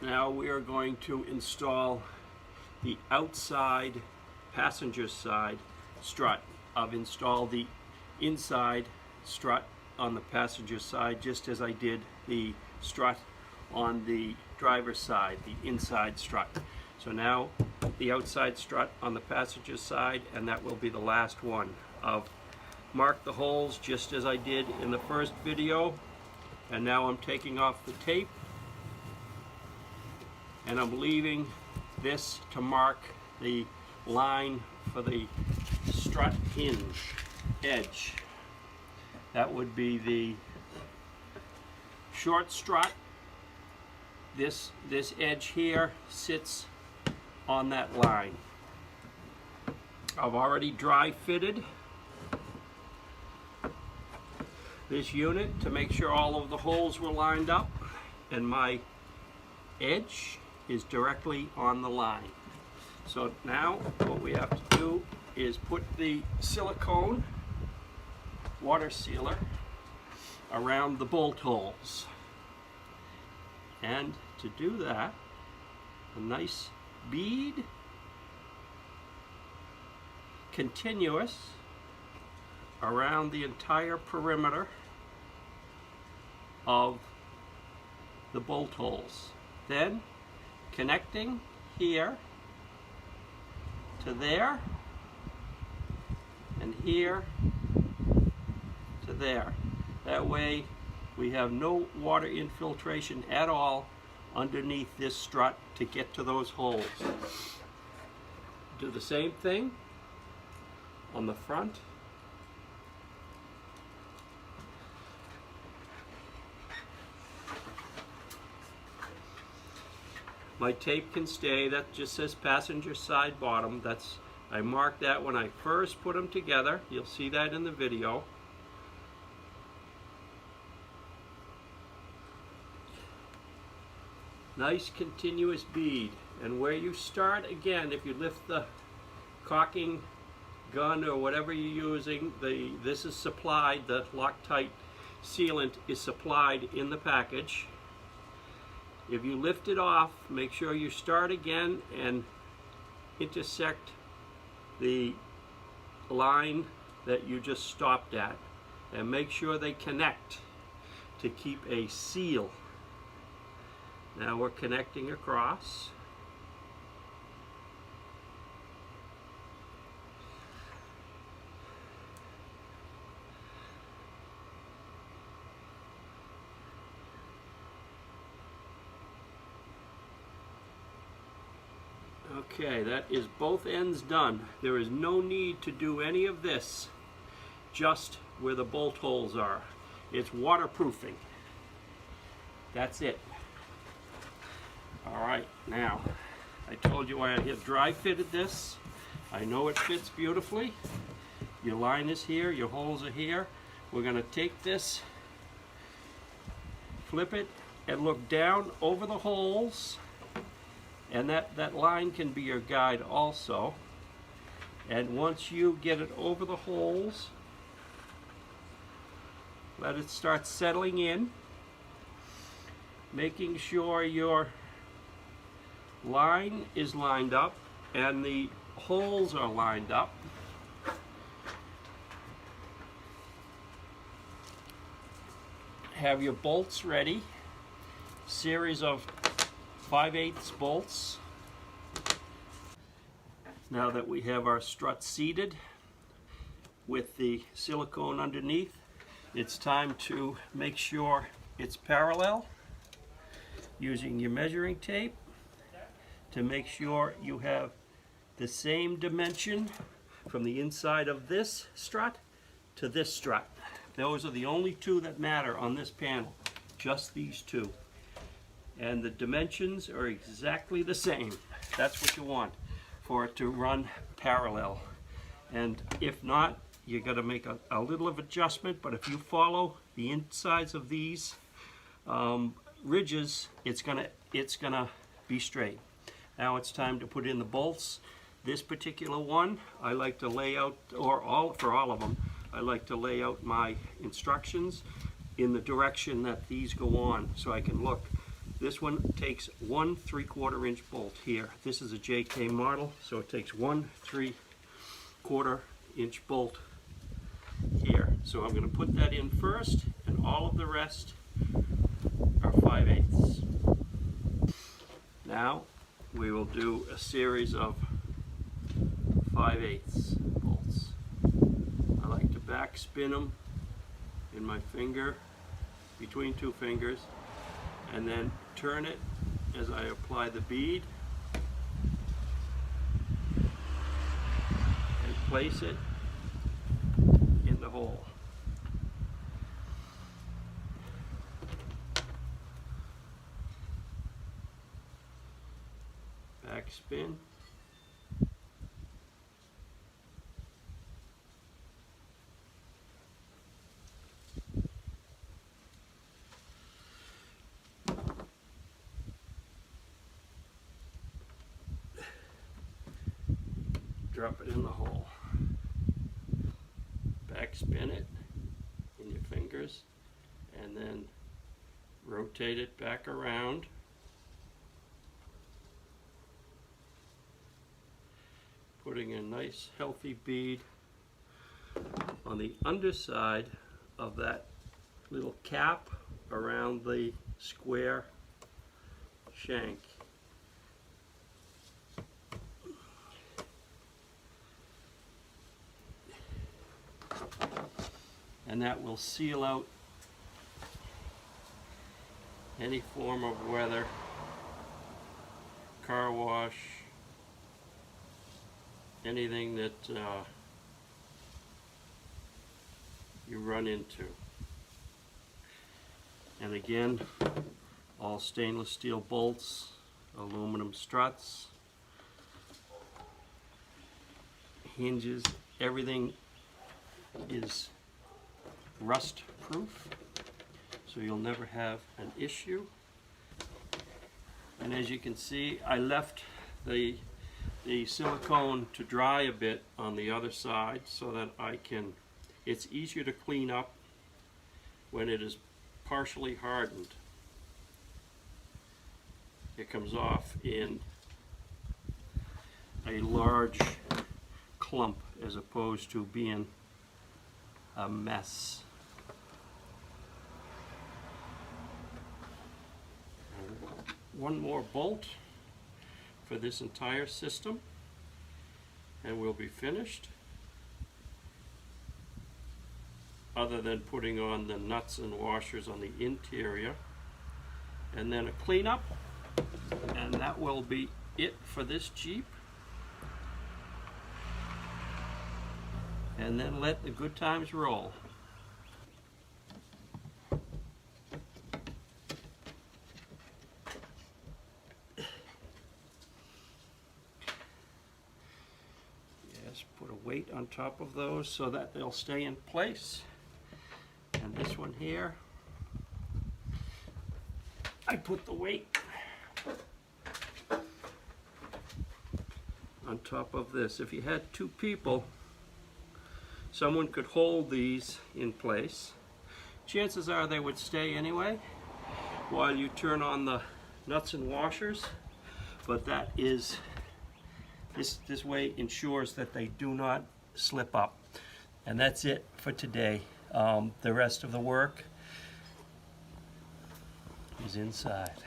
Now we are going to install the outside passenger side strut. I've installed the inside strut on the passenger side just as I did the strut on the driver's side, the inside strut. So now the outside strut on the passenger side, and that will be the last one. I've marked the holes just as I did in the first video, and now I'm taking off the tape and I'm leaving this to mark the line for the strut hinge edge. That would be the short strut. This edge here sits on that line. I've already dry fitted this unit to make sure all of the holes were lined up, and my edge is directly on the line. So now what we have to do is put the silicone water sealer around the bolt holes. And to do that, a nice bead, continuous, around the entire perimeter of the bolt holes. Then connecting here to there, and here to there. That way we have no water infiltration at all underneath this strut to get to those holes. Do the same thing on the front. My tape can stay. That just says passenger side bottom. I marked that when I first put them together. You'll see that in the video. Nice continuous bead. And where you start, again, if you lift the caulking gun or whatever you're using, this is supplied, the Loctite sealant is supplied in the package. If you lift it off, make sure you start again and intersect the line that you just stopped at, and make sure they connect to keep a seal. Now we're connecting across. Okay, that is both ends done. There is no need to do any of this just where the bolt holes are. It's waterproofing. That's it. Alright, now, I told you I had dry fitted this. I know it fits beautifully. Your line is here, your holes are here. We're going to take this, flip it, and look down over the holes. And that line can be your guide also. And once you get it over the holes, let it start settling in, making sure your line is lined up and the holes are lined up. Have your bolts ready, series of 5/8 bolts. Now that we have our strut seated with the silicone underneath, it's time to make sure it's parallel using your measuring tape to make sure you have the same dimension from the inside of this strut to this strut. Those are the only two that matter on this panel, just these two. And the dimensions are exactly the same. That's what you want, for it to run parallel. And if not, you got to make a little of adjustment, but if you follow the insides of these ridges, it's gonna be straight. Now it's time to put in the bolts. This particular one, I like to lay out, for all of them, I like to lay out my instructions in the direction that these go on, so I can look This one takes 1 3/4 inch bolt here. This is a JK model, so it takes 1 3/4 inch bolt here. So I'm going to put that in first, and all of the rest are 5/8. Now we will do a series of 5/8 bolts. I like to back spin them in my finger, between 2 fingers, and then turn it as I apply the bead and place it in the hole. Back spin. Drop it in the hole. Back spin it in your fingers, and then rotate it back around. Putting a nice healthy bead on the underside of that little cap around the square shank. And that will seal out any form of weather, car wash, anything that you run into. And again, all stainless steel bolts, aluminum struts, hinges, everything is rust proof, so you'll never have an issue. And as you can see, I left the silicone to dry a bit on the other side so that it's easier to clean up when it is partially hardened. It comes off in a large clump as opposed to being a mess. One more bolt for this entire system and we'll be finished, other than putting on the nuts and washers on the interior, and then a cleanup, and that will be it for this Jeep. And then let the good times roll. Yes, put a weight on top of those so that they'll stay in place. And this one here, I put the weight on top of this. If you had 2 people, someone could hold these in place. Chances are they would stay anyway while you turn on the nuts and washers, but that is, this way ensures that they do not slip up. And that's it for today. The rest of the work is inside.